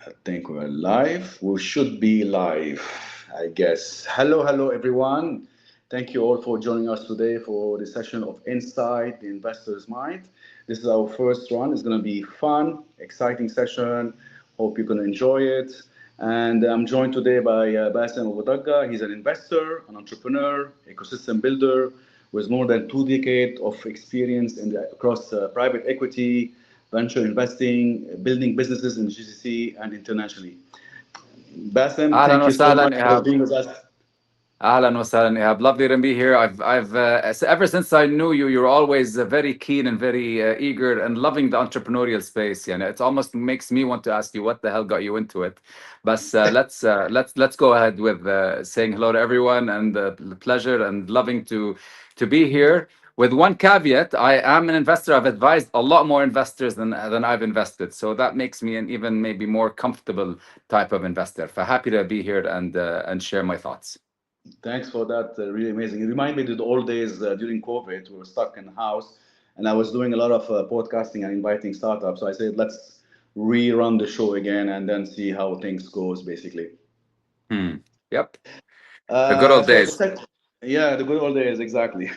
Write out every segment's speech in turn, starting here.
I think we're live. We should be live, I guess. Hello, everyone. Thank you all for joining us today for the session of Inside the Investor's Mind. This is our first one. It's going to be fun, exciting session. Hope you can enjoy it. And I'm joined today by Basem Abu Dagga. He's an investor, an entrepreneur, ecosystem builder with more than 2 decades of experience across private equity, venture investing, building businesses in GCC and internationally. Bassem, Ahlan thank wa you so sahlan, much for Ihab. being with us. Ahlan wa sahlan, Ihab. Lovely to be here. Ever since I knew you, you're always very keen and very eager and loving the entrepreneurial space. Yeah, it almost makes me want to ask you what the hell got you into it. But let's go ahead with saying hello to everyone and pleasure and loving to be here. With one caveat, I am an investor. I've advised a lot more investors than I've invested, so that makes me an even maybe more comfortable type of investor. So happy to be here and share my thoughts. Thanks for that. Really amazing. It reminded me of the old days during COVID. We were stuck in the house, and I was doing a lot of podcasting and inviting startups. So I said, let's rerun the show again and then see how things goes, basically. Hmm. Yep. The good old So the days. yeah, the good old days, exactly.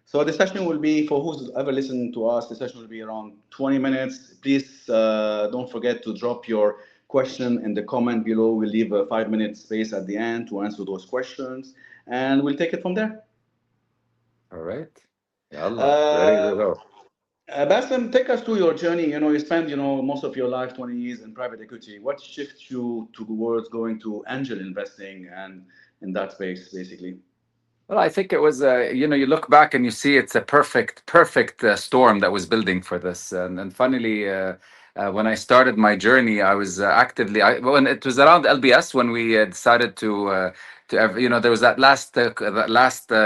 So the session will be for who's ever listened to us. The session will be around 20 minutes. Please don't forget to drop your question in the comment below. We'll leave a 5 minute space at the end to answer those questions, and we'll take it from there. All right. Yalla. Ready to Uh, go. Bassem, take us through your journey. You spent most of your life, 20 years in private equity. What shifts you towards going to angel investing and in that space, basically? Well, I think it was, you look back and you see it's a perfect storm that was building for this. And finally, when I started my journey, I was when it was around LBS when we decided there was that last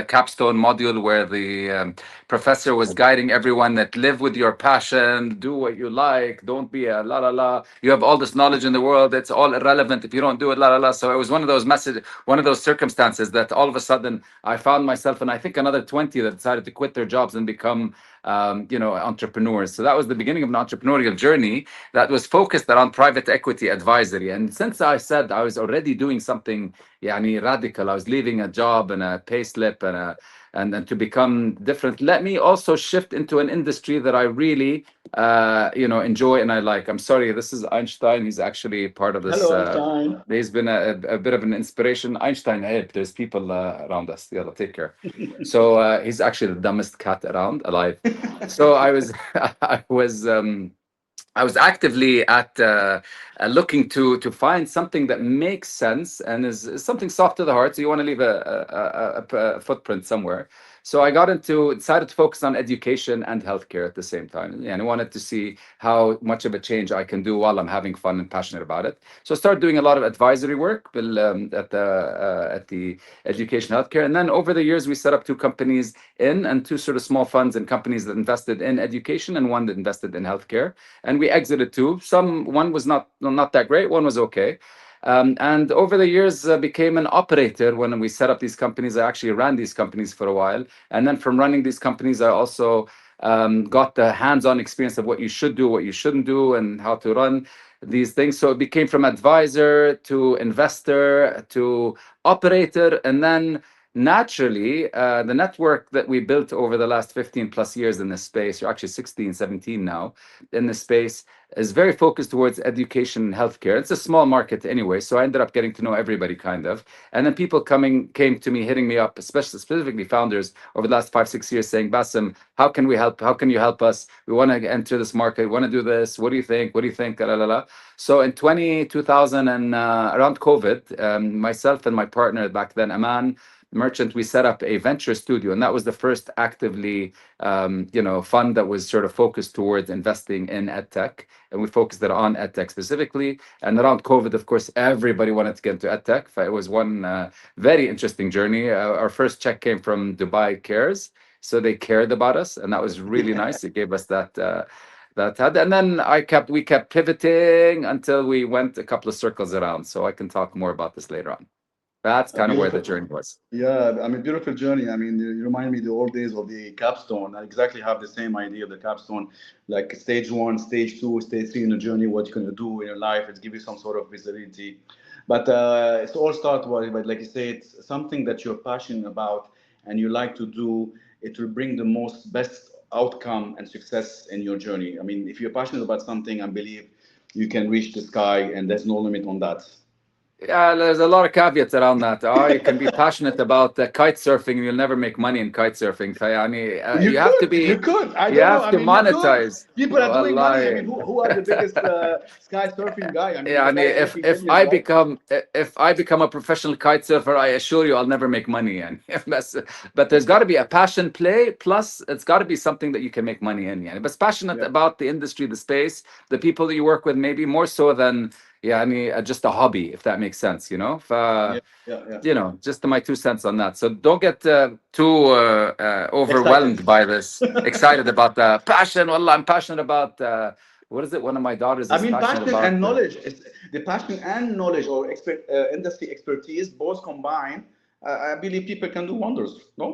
capstone module where the professor was guiding everyone that live with your passion, do what you like, don't be a la la la. You have all this knowledge in the world, it's all irrelevant if you don't do it, la la la. So it was one of those circumstances that all of a sudden I found myself, and I think another 20 that decided to quit their jobs and become, entrepreneurs. So that was the beginning of an entrepreneurial journey that was focused around private equity advisory. And since I said I was already doing something, radical, I was leaving a job and a pay slip and to become different. Let me also shift into an industry that I really, enjoy and I like. I'm sorry, this is Einstein. He's actually part of this. Hello, Einstein. He's been a bit of an inspiration. Einstein, hey, there's people around us. Yeah, take care. So he's actually the dumbest cat around alive. So I was I was actively looking to find something that makes sense and is something soft to the heart. So you want to leave a footprint somewhere. So I decided to focus on education and healthcare at the same time, and I wanted to see how much of a change I can do while I'm having fun and passionate about it. So I started doing a lot of advisory work at the education healthcare, and then over the years we set up two companies and two sort of small funds and companies that invested in education and one that invested in healthcare, and we exited two. One was not that great, one was okay. And over the years, became an operator. When we set up these companies, I actually ran these companies for a while, and then from running these companies, I also got the hands-on experience of what you should do, what you shouldn't do, and how to run these things. So it became from advisor to investor to operator, and then naturally, the network that we built over the last 15 plus years in this space, or actually 16, 17 now, in this space, is very focused towards education and healthcare. It's a small market anyway, so I ended up getting to know everybody kind of. And then people came to me, hitting me up, especially specifically founders over the last 5, 6 years, saying, Bassem, how can we help? How can you help us? We want to enter this market. We want to do this. What do you think? What do you think? La, la, la. So in 2000 and around COVID, myself and my partner back then, Aman Merchant, we set up a venture studio, and that was the first actively, fund that was sort of focused towards investing in edtech, and we focused it on edtech specifically. And around COVID, of course, everybody wanted to get into edtech. It was one very interesting journey. Our first check came from Dubai Cares, so they cared about us, and that was really nice. It gave us and then we kept pivoting until we went a couple of circles around. So I can talk more about this later on. That's A kind of where the beautiful, journey was. yeah, I mean, beautiful journey. I mean, you remind me the old days of the capstone. I exactly have the same idea of the capstone, like stage one, stage two, stage three in the journey, what you're going to do in your life. It gives you some sort of visibility. But it's all start with, but like you say, it's something that you're passionate about and you like to do. It will bring the most best outcome and success in your journey. I mean, if you're passionate about something, I believe you can reach the sky and there's no limit on that. Yeah, there's a lot of caveats around that. Oh, you can be passionate about kite surfing, and you'll never make money in kite surfing. فيعني, You you have to could, you be, could. I you don't know. have I to mean, you could. monetize. People are doing money. I mean, والله. who are the biggest sky surfing guy? I mean, the يعني guy is if making if millions, I right? become if I become a professional kite surfer, I assure you I'll never make money. And but there's got to be a passion play, plus it's got to be something that you can make money in. يعني. But passionate Yeah, about the industry, the space, the people that you work with, maybe more so than يعني just a hobby, if that makes sense. yeah, yeah, yeah. Just my 2 cents on that. So don't get too Excited. overwhelmed by this. Excited about the passion. Wallah, I'm passionate about what is it? One of my daughters I is mean, passionate passion about. and knowledge. The passion and knowledge or industry expertise both combined. I believe people can do wonders. No.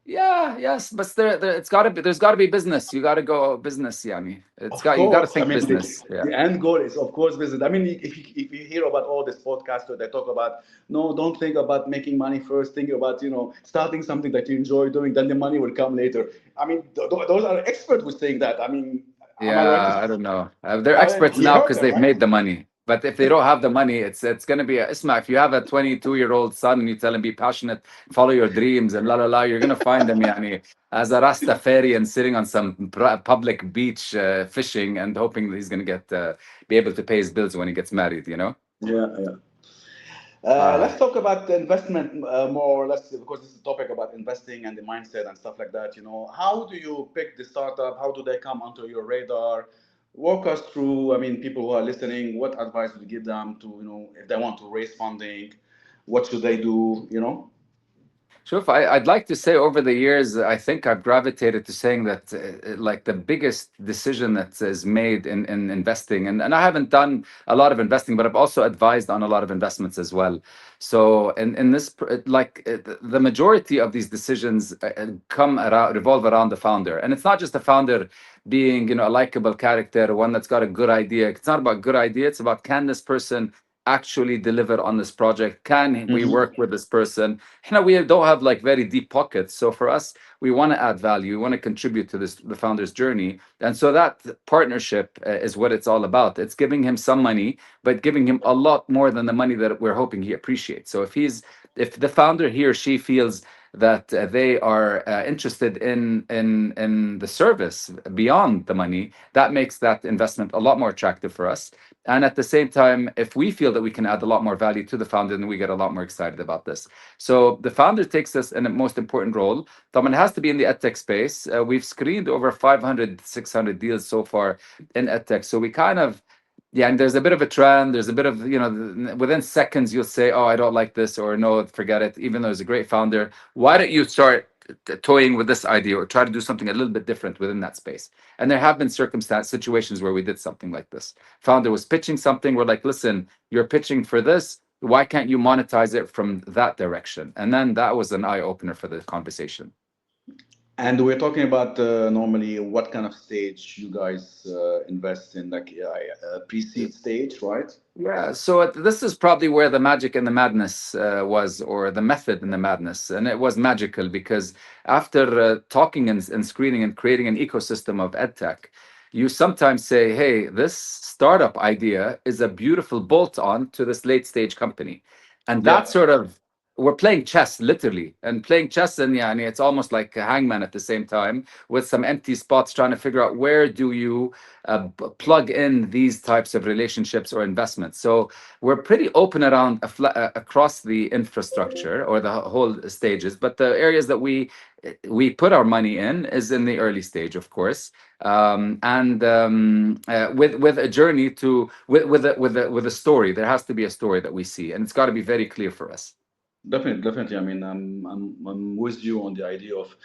Yeah, yes, but it's got to be. There's got to be business. You got to go business. Yani, Of you got to course, I think mean business. Yeah. the end goal is of course business. I mean, if you hear about all these podcasters, they talk about no, don't think about making money first. Think about starting something that you enjoy doing, then the money will come later. I mean, those are experts who saying that. I mean, am I right to? Yeah, I don't know. They're experts You now heard because them, they've right? made the money. But if they don't have the money, it's gonna be Isma. If you have a 22-year-old son and you tell him be passionate, follow your dreams, and la la la, you're gonna find him yani, as a Rastafarian sitting on some public beach fishing and hoping that he's gonna get be able to pay his bills when he gets married. Yeah, yeah. Let's Ah, talk about the investment more or less because this is a topic about investing and the mindset and stuff like that. How do you pick the startup? How do they come onto your radar? Walk us through. I mean, people who are listening, what advice would you give them to, if they want to raise funding, what should they do? Shuf, I'd like to say over the years, I think I've gravitated to saying that like the biggest decision that is made in investing, and I haven't done a lot of investing, but I've also advised on a lot of investments as well. So in this, the majority of these decisions revolve around the founder. And it's not just the founder being, a likable character, one that's got a good idea. It's not about good idea. It's about, can this person actually deliver on this project? Can we Hmm. work with this person? We don't have like very deep pockets. So for us, we want to add value. We want to contribute to the founder's journey. And so that partnership is what it's all about. It's giving him some money, but giving him a lot more than the money that we're hoping he appreciates. So if the founder, he or she feels that they are interested in the service beyond the money, that makes that investment a lot more attractive for us. And at the same time, if we feel that we can add a lot more value to the founder, then we get a lot more excited about this. So the founder takes this in the most important role. It has to be in the edtech space. We've screened over 500, 600 deals so far in edtech. So we kind of, yeah, and there's a bit of a trend. There's a bit of, within seconds, you'll say, oh, I don't like this, or no, forget it. Even though he's a great founder, why don't you start toying with this idea or try to do something a little bit different within that space? And there have been situations where we did something like this. Founder was pitching something. We're like, listen, you're pitching for this. Why can't you monetize it from that direction? And then that was an eye opener for the conversation. And we're talking about normally what kind of stage you guys invest in, like pre-seed stage, right? Yeah, so this is probably where the magic and the madness was, or the method and the madness. And it was magical because after talking and screening and creating an ecosystem of edtech, you sometimes say, hey, this startup idea is a beautiful bolt on to this late stage company. And that Yeah. sort of, we're playing chess literally, and playing chess, and yeah, it's almost like a hangman at the same time with some empty spots, trying to figure out where do you plug in these types of relationships or investments. So we're pretty open around across the infrastructure or the whole stages, but the areas that we put our money in is in the early stage, of course, and with a journey to with a story. There has to be a story that we see, and it's got to be very clear for us. Definitely, definitely. I mean, I'm with you on the idea of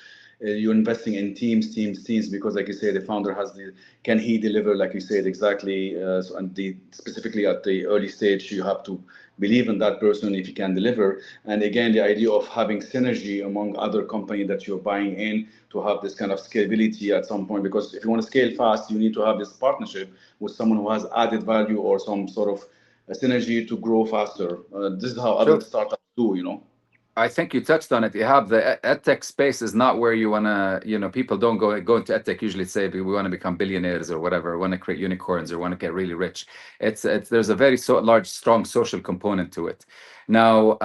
you're investing in teams, because, like you say, the founder has the can he deliver, like you said exactly. So, and specifically at the early stage, you have to believe in that person if he can deliver. And again, the idea of having synergy among other companies that you're buying in to have this kind of scalability at some point. Because if you want to scale fast, you need to have this partnership with someone who has added value or some sort of a synergy to grow faster. This is how other Sure. startups do. I think you touched on it. You have the edtech space is not where you want to, people don't go into edtech usually say we want to become billionaires or whatever, want to create unicorns or want to get really rich. It's there's a very large, strong social component to it. Now,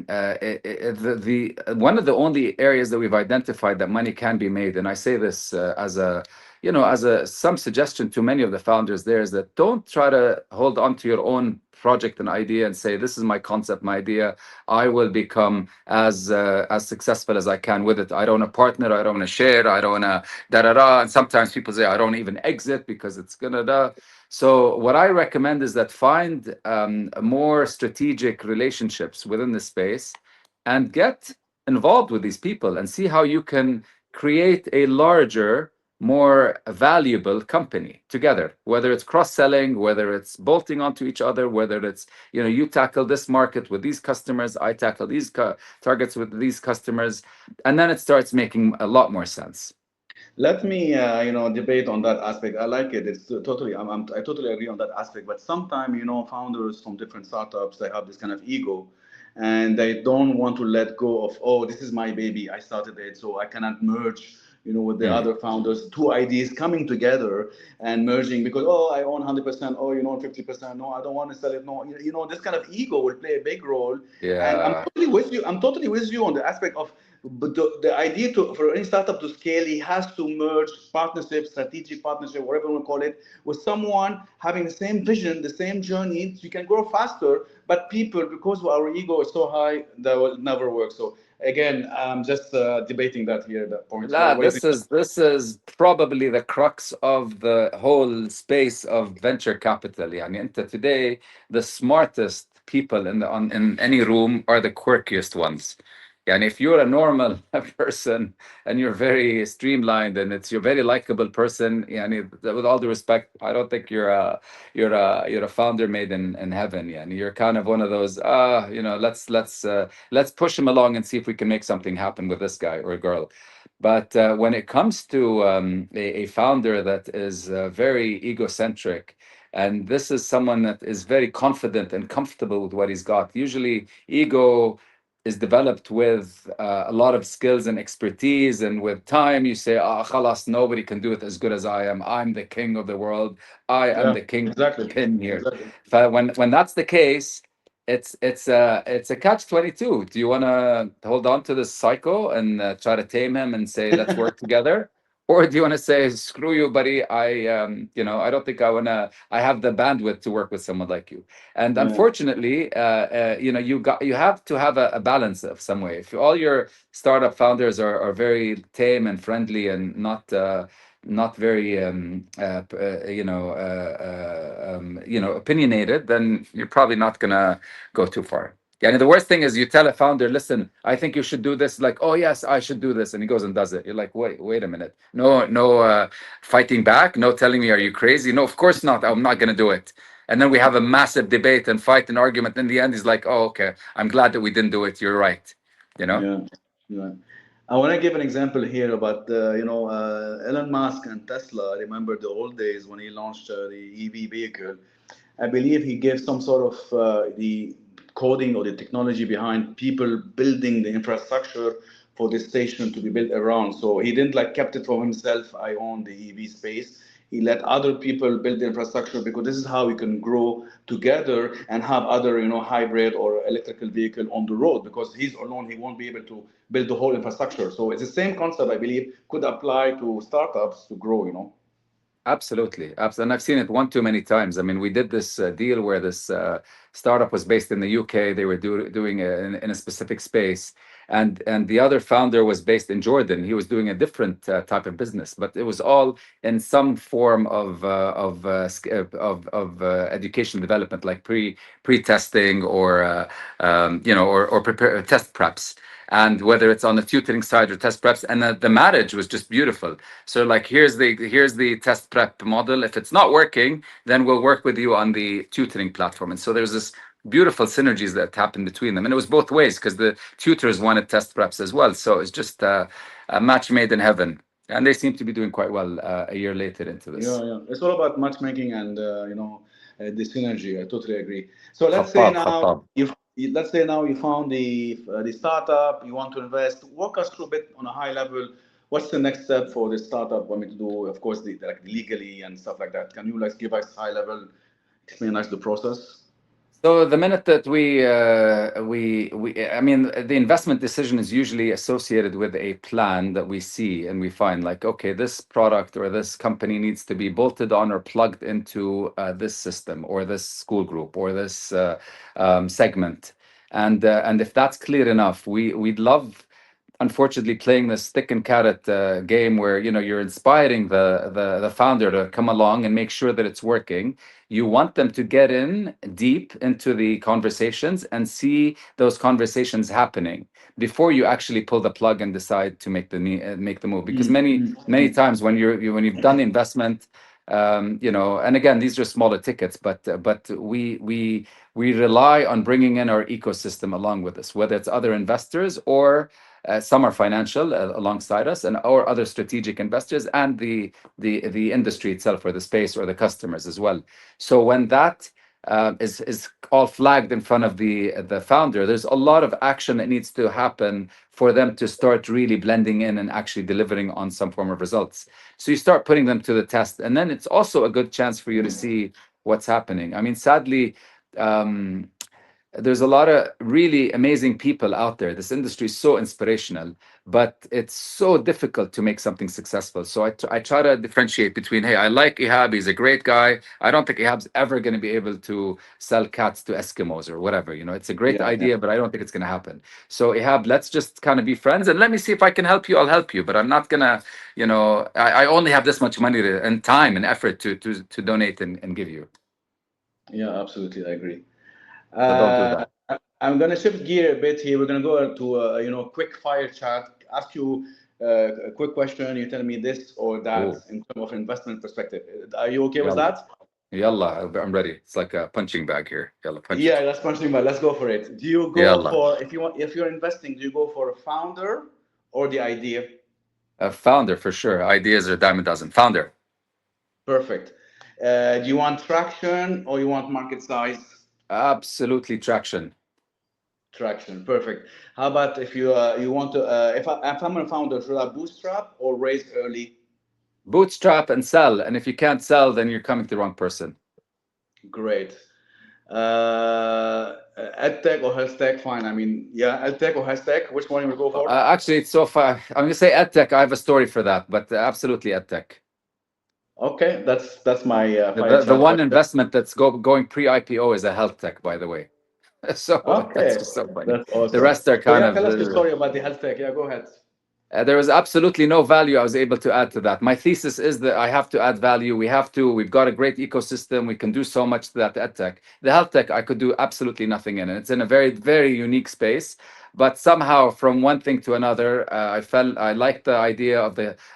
the one of the only areas that we've identified that money can be made, and I say this as a as a some suggestion to many of the founders there is that don't try to hold on to your own project and idea and say this is my concept, my idea. I will become as successful as I can with it. I don't want to partner. I don't want to share. I don't want to da da da. And sometimes people say I don't even exit because it's gonna da. So what I recommend is that find more strategic relationships within the space and get involved with these people and see how you can create a larger, more valuable company together, whether it's cross-selling, whether it's bolting onto each other, whether it's you tackle this market with these customers, I tackle these targets with these customers, and then it starts making a lot more sense. Let me, debate on that aspect. I like it. It's totally, I totally agree on that aspect. But sometimes, founders from different startups, they have this kind of ego, and they don't want to let go of, oh, this is my baby. I started it, so I cannot merge, with the Mm. other founders. Two ideas coming together and merging because, oh, I own 100%. Oh, 50%. No, I don't want to sell it. No, this kind of ego will play a big role. And I'm Yeah. totally with you. I'm totally with you on the aspect of but the idea for any startup to scale, he has to merge partnership, strategic partnership, whatever you want to call it, with someone having the same vision, the same journey. So you can grow faster, but people, because our ego is so high, that will never work. So again, I'm just debating that here, that point. Nah, What do you this think? is probably the crux of the whole space of venture capital. يعني انت today the smartest people in any room are the quirkiest ones. And if you're a normal person and you're very streamlined and you're a very likable person, with all due respect, I don't think you're a founder made in heaven. And you're kind of one of those let's push him along and see if we can make something happen with this guy or girl. But when it comes to a founder that is very egocentric, and this is someone that is very confident and comfortable with what he's got, usually ego is developed with a lot of skills and expertise. And with time, you say, ah, khalas, nobody can do it as good as I am. I'm the king of the world. I am Yeah, the king exactly. pin here. Exactly. But when that's the case, it's a catch 22. Do you want to hold on to this psycho and try to tame him and say let's work together, or do you want to say screw you, buddy? I don't think I have the bandwidth to work with someone like you. And Yeah. unfortunately, you have to have a balance of some way. If all your startup founders are very tame and friendly and not very opinionated, then you're probably not gonna go too far. Yeah, and the worst thing is you tell a founder, listen, I think you should do this, like, oh yes, I should do this, and he goes and does it. You're like, wait a minute. No, no fighting back, no telling me, are you crazy? No, of course not. I'm not gonna do it. And then we have a massive debate and fight and argument. In the end, he's like, oh, okay, I'm glad that we didn't do it. You're right. You know? Yeah, yeah. I want to give an example here about Elon Musk and Tesla. I remember the old days when he launched the EV vehicle. I believe he gave some sort of the coding or the technology behind people building the infrastructure for the station to be built around. So he didn't like kept it for himself. I own the EV space. He let other people build the infrastructure because this is how we can grow together and have other, hybrid or electrical vehicle on the road. Because he's alone, he won't be able to build the whole infrastructure. So it's the same concept, I believe, could apply to startups to grow. Absolutely. And I've seen it one too many times. I mean, we did this deal where this startup was based in the UK. They were doing it in a specific space. And the other founder was based in Jordan. He was doing a different type of business, but it was all in some form of education development, like pre testing or prepare test preps. and whether it's on the tutoring side or test preps, and the marriage was just beautiful. So like, here's the test prep model. If it's not working, then we'll work with you on the tutoring platform. And so there's this beautiful synergies that happened between them, and it was both ways because the tutors wanted test preps as well. So it's just a match made in heaven, and they seem to be doing quite well a year later into Yeah, this. yeah. It's all about matchmaking and the synergy. I totally agree. So let's say Khattab, now Khattab. let's say now you found the startup, you want to invest. Walk us through a bit on a high level. What's the next step for the startup? Want me to do, of course, like legally and stuff like that. Can you like give us high level, explain us the process? So the minute that I mean, the investment decision is usually associated with a plan that we see and we find like, okay, this product or this company needs to be bolted on or plugged into this system or this school group or this segment, and if that's clear enough, we'd love, unfortunately, playing this stick and carrot game where you're inspiring the founder to come along and make sure that it's working. You want them to get in deep into the conversations and see those conversations happening before you actually pull the plug and decide to make the move. Because Mm, many mm. times when you've done the investment, and again, these are smaller tickets, but we rely on bringing in our ecosystem along with us, whether it's other investors or some are financial alongside us, and or other strategic investors, and the industry itself, or the space, or the customers as well. So when that is all flagged in front of the founder, there's a lot of action that needs to happen for them to start really blending in and actually delivering on some form of results. So you start putting them to the test, and then it's also a good chance for you to see what's happening. I mean, sadly, um, there's a lot of really amazing people out there. This industry is so inspirational, but it's so difficult to make something successful. So I try to differentiate between, hey, I like Ihab, he's a great guy. I don't think Ihab's ever going to be able to sell cats to Eskimos or whatever. It's a great Yeah, yeah. idea, but I don't think it's going to happen. So Ihab, let's just kind of be friends and let me see if I can help you. I'll help you, but I'm not going to, I only have this much money and time and effort to donate and give you. Yeah, absolutely, I agree. So don't do that. I'm gonna shift gear a bit here. We're gonna go to quick fire chat. Ask you a quick question. You tell me this or that Oh, in terms of investment perspective. Are you okay with yalla. that? Yalla, I'm ready. It's like a punching bag here. Yalla, punch Yeah, it. that's punching bag. Let's go for it. Do you go Yalla. for if you're investing? Do you go for a founder or the idea? A founder for sure. Ideas are a dime a dozen. Founder. Perfect. Do you want traction or you want market size? Absolutely traction. Traction. Perfect. How about if you want to if I'm a founder, should I bootstrap or raise early? Bootstrap and sell. And if you can't sell, then you're coming to the wrong person. Great. EdTech or health tech? Fine. I mean, yeah, EdTech or health tech? Which one you will go for? Actually, it's so far. I'm going to say edtech. I have a story for that, but absolutely edtech. Okay, that's my fire The chat one question. investment that's going pre-IPO is a health tech, by the way. So that's Okay, just so funny. that's The awesome. rest are So kind yeah, of tell us your story about the health tech. Yeah, go ahead. there was absolutely no value I was able to add to that. My thesis is that I have to add value. We've got a great ecosystem. We can do so much to that edtech. The health tech, I could do absolutely nothing in. And it's in a very, very unique space. But somehow, from one thing to another, I liked the idea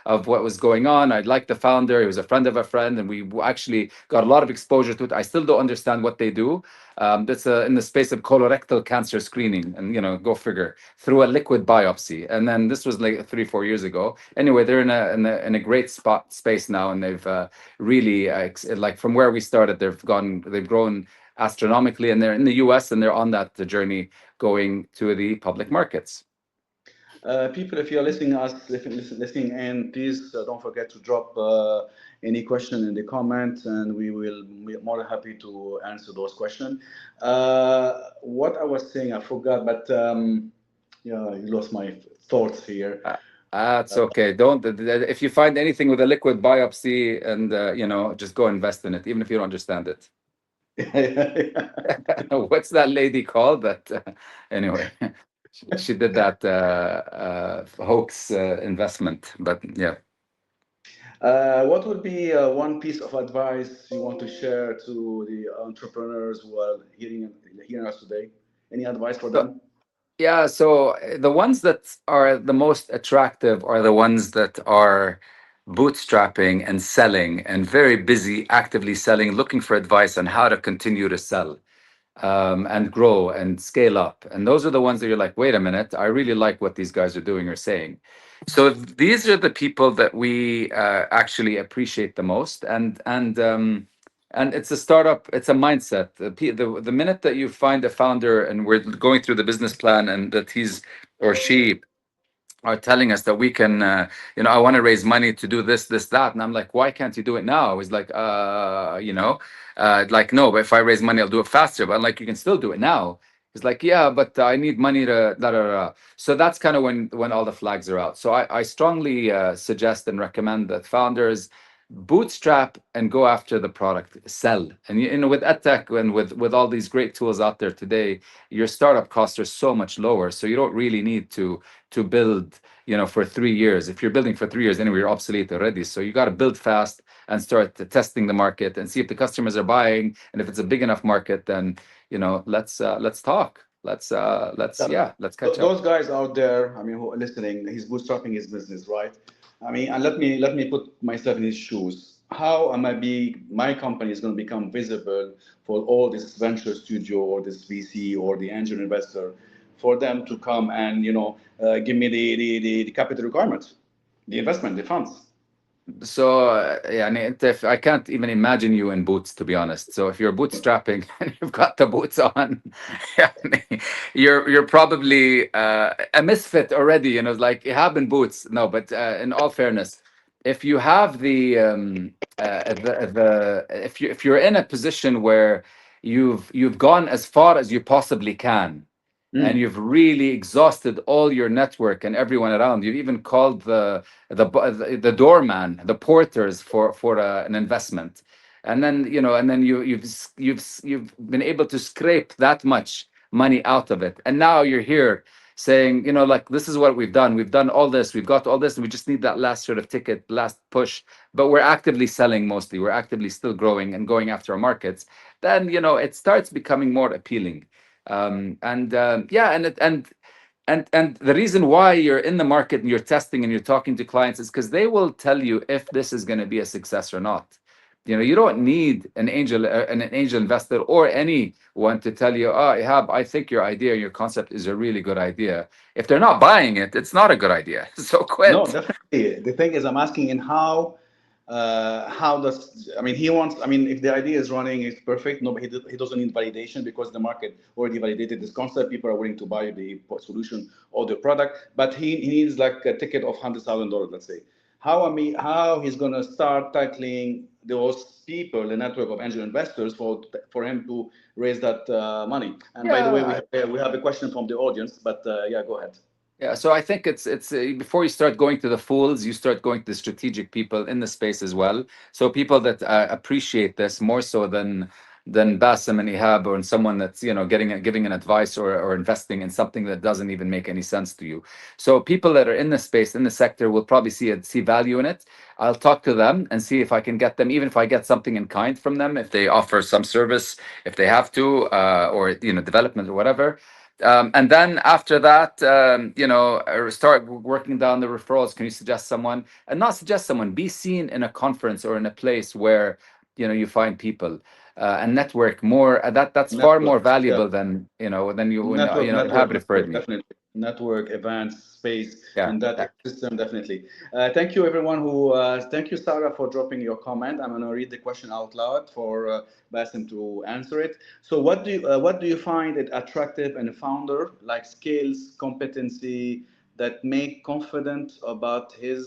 of what was going on. I liked the founder. He was a friend of a friend, and we actually got a lot of exposure to it. I still don't understand what they do. That's in the space of colorectal cancer screening, and go figure, through a liquid biopsy. And then this was like 3 4 years ago. Anyway, they're in a great space now, and they've really like from where we started, they've grown astronomically, and they're in the US, and they're on that journey going to the public markets. People, if you're listening in, please don't forget to drop any question in the comment, and we will be more than happy to answer those questions. What I was saying, I forgot, but yeah, you lost my thoughts here. It's okay. Don't if you find anything with a liquid biopsy, and just go invest in it, even if you don't understand it. What's that lady called? That anyway, she did that hoax investment. But yeah, What would be one piece of advice you want to share to the entrepreneurs who are hearing us today? Any advice for so them? Yeah, so the ones that are the most attractive are the ones that are bootstrapping and selling and very busy, actively selling, looking for advice on how to continue to sell and grow and scale up. And those are the ones that you're like, wait a minute, I really like what these guys are doing or saying. So these are the people that we actually appreciate the most. And it's a startup, it's a mindset. The minute that you find a founder and we're going through the business plan and that he's or she are telling us that we can, I want to raise money to do this, this, that. And I'm like, why can't you do it now? He's like, like, no, but if I raise money, I'll do it faster. But I'm like, you can still do it now. He's like, yeah, but I need money to da da da. So that's kind of when all the flags are out. So I strongly suggest and recommend that founders bootstrap and go after the product, sell. And with edtech and with all these great tools out there today, your startup costs are so much lower. So you don't really need to build, for 3 years. If you're building for 3 years anyway, you're obsolete already. So you got to build fast and start testing the market and see if the customers are buying. And if it's a big enough market, then let's talk. Let's Yeah. yeah, let's catch up. Those guys out there, I mean, who are listening, he's bootstrapping his business, right? I mean, and let me put myself in his shoes. How am I be my company is going to become visible for all this venture studio or this VC or the angel investor, for them to come and give me the capital requirements, the investment, the funds. So yeah, if I can't even imagine you in boots, to be honest. So if you're bootstrapping and you've got the boots on, يعني, you're probably a misfit already. Like Ihab in boots. No, but in all fairness, if you have the if you're in a position where you've gone as far as you possibly can, and Mm. you've really exhausted all your network and everyone around. You've even called the doorman, the porters for an investment, and then you've been able to scrape that much money out of it, and now you're here saying, like, this is what we've done. We've done all this. We've got all this, and we just need that last sort of ticket, last push. But we're actively selling mostly. We're actively still growing and going after our markets. Then it starts becoming more appealing. And yeah, and the reason why you're in the market and you're testing and you're talking to clients is because they will tell you if this is going to be a success or not. You don't need an angel investor or anyone to tell you, oh, Ihab, I think your idea, your concept is a really good idea. If they're not buying it, it's not a good idea. So No, quit. definitely. The thing is, I'm asking in how does, I mean, he wants, I mean, if the idea is running, it's perfect. No, but he doesn't need validation because the market already validated this concept. People are willing to buy the solution or the product, but he needs like a ticket of $100,000, let's say. How he's going to start tackling those people, the network of angel investors for him to raise that money. And by the way, Yeah. we have a question from the audience, but yeah, go ahead. Yeah, so I think it's before you start going to the fools, you start going to the strategic people in the space as well. So people that appreciate this more so than Basem and Ihab, or someone that's giving an advice or investing in something that doesn't even make any sense to you. So people that are in the space in the sector will probably see value in it. I'll talk to them and see if I can get them, even if I get something in kind from them, if they offer some service, if they have to, or development or whatever. And then after that, start working down the referrals. Can you suggest someone? And not suggest someone, be seen in a conference or in a place where you find people and network more. That's far more Network. Yeah. valuable than than you when you have referred me. Definitely. Network, events, space, Yeah. and that ecosystem, definitely. Thank you, everyone thank you, Sarah, for dropping your comment. I'm going to read the question out loud for Bassem to answer it. So, what do you find it attractive in a founder, like skills, competency, that make confident about his,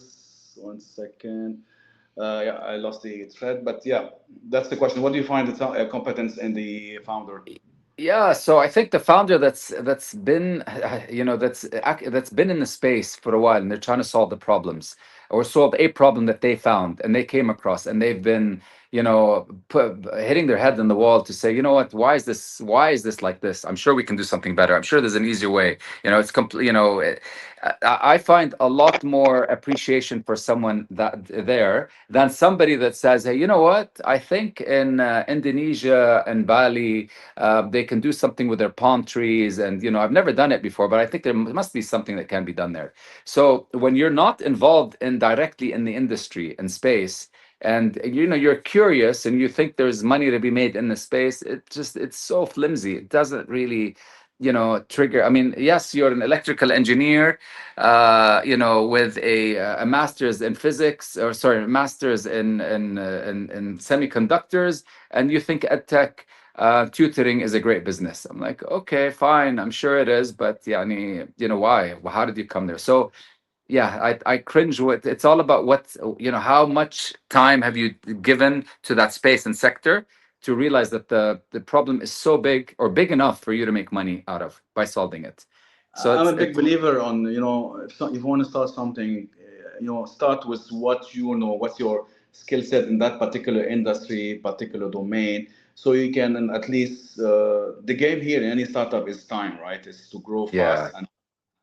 one second. Yeah, I lost the thread, but yeah, that's the question. What do you find the competence in the founder? Yeah, so I think the founder that's been that's been in the space for a while and they're trying to solve the problems or solve a problem that they found and they came across and they've been hitting their head on the wall to say, you know what, why is this like this? I'm sure we can do something better. I'm sure there's an easier way. It's complete. I find a lot more appreciation for someone that there than somebody that says, hey, you know what? I think in Indonesia and Bali, they can do something with their palm trees, and I've never done it before, but I think there must be something that can be done there. So when you're not involved in directly in the industry and space, and you're curious and you think there's money to be made in the space, it's so flimsy. It doesn't really trigger. I mean, yes, you're an electrical engineer, with a master's in physics, or sorry, a master's in semiconductors, and you think edtech tutoring is a great business. I'm like, okay, fine, I'm sure it is, but yeah, why? How did you come there? So yeah, I cringe with. It's all about how much time have you given to that space and sector to realize that the problem is so big, or big enough for you to make money out of by solving it. So I'm it's a big believer on, if you want to start something, start with what what's your skill set in that particular industry, particular domain, so you can, and at least the game here in any startup is time, right? Is to grow fast, yeah, and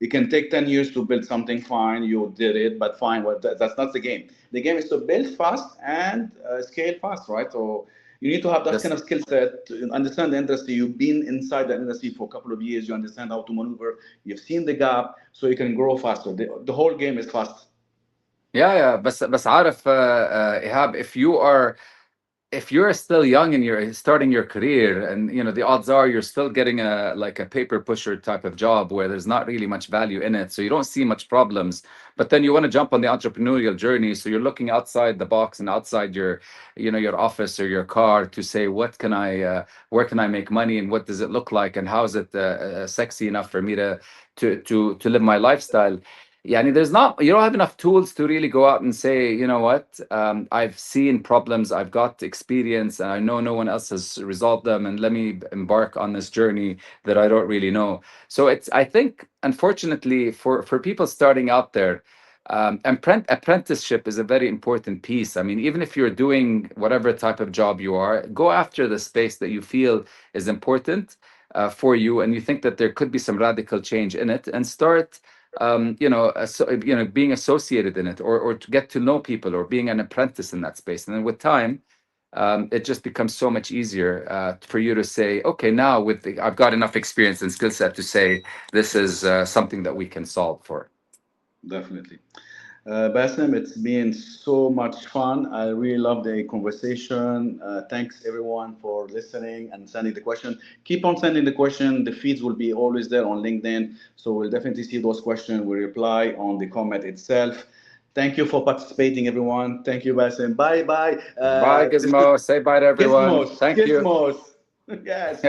it can take 10 years to build something. Fine, you did it, but fine, well, that's not the game. The game is to build fast and scale fast, right? So you need to have that kind just of skill set to understand the industry. You've been inside the industry for a couple of years. You understand how to maneuver. You've seen the gap, so you can grow faster. The whole game is fast. yeah. بس عارف, Ihab, if you're still young and you're starting your career, and the odds are you're still getting a paper pusher type of job where there's not really much value in it, so you don't see much problems, but then you want to jump on the entrepreneurial journey, so you're looking outside the box and outside your office or your car to say, what can I where can I make money, and what does it look like, and how is it sexy enough for me to live my lifestyle. Yeah, I mean, you don't have enough tools to really go out and say, you know what, I've seen problems, I've got experience, and I know no one else has resolved them, and let me embark on this journey that I don't really know. So I think, unfortunately, for people starting out there, apprenticeship is a very important piece. I mean, even if you're doing whatever type of job you are, go after the space that you feel is important for you, and you think that there could be some radical change in it, and start being associated in it, or to get to know people, or being an apprentice in that space. And then with time, it just becomes so much easier for you to say, okay, now I've got enough experience and skill set to say this is something that we can solve for. Definitely. Basem, it's been so much fun. I really love the conversation. Thanks everyone for listening and sending the question. Keep on sending the question. The feeds will be always there on LinkedIn. So we'll definitely see those questions. We'll reply on the comment itself. Thank you for participating, everyone. Thank you, Basem. Bye bye. Bye, This is Gizmo. Say bye to everyone. Gizmos. Thank you. Gizmos. Yes.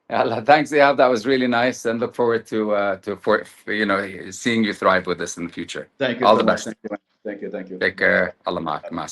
Yeah, thanks, Ihab. That was really nice, and look forward for seeing you thrive with this in the future. Thank you All so the much. best. Thank you. Thank you. Thank you. Take Bye bye. care. Allah ma'ak. Ma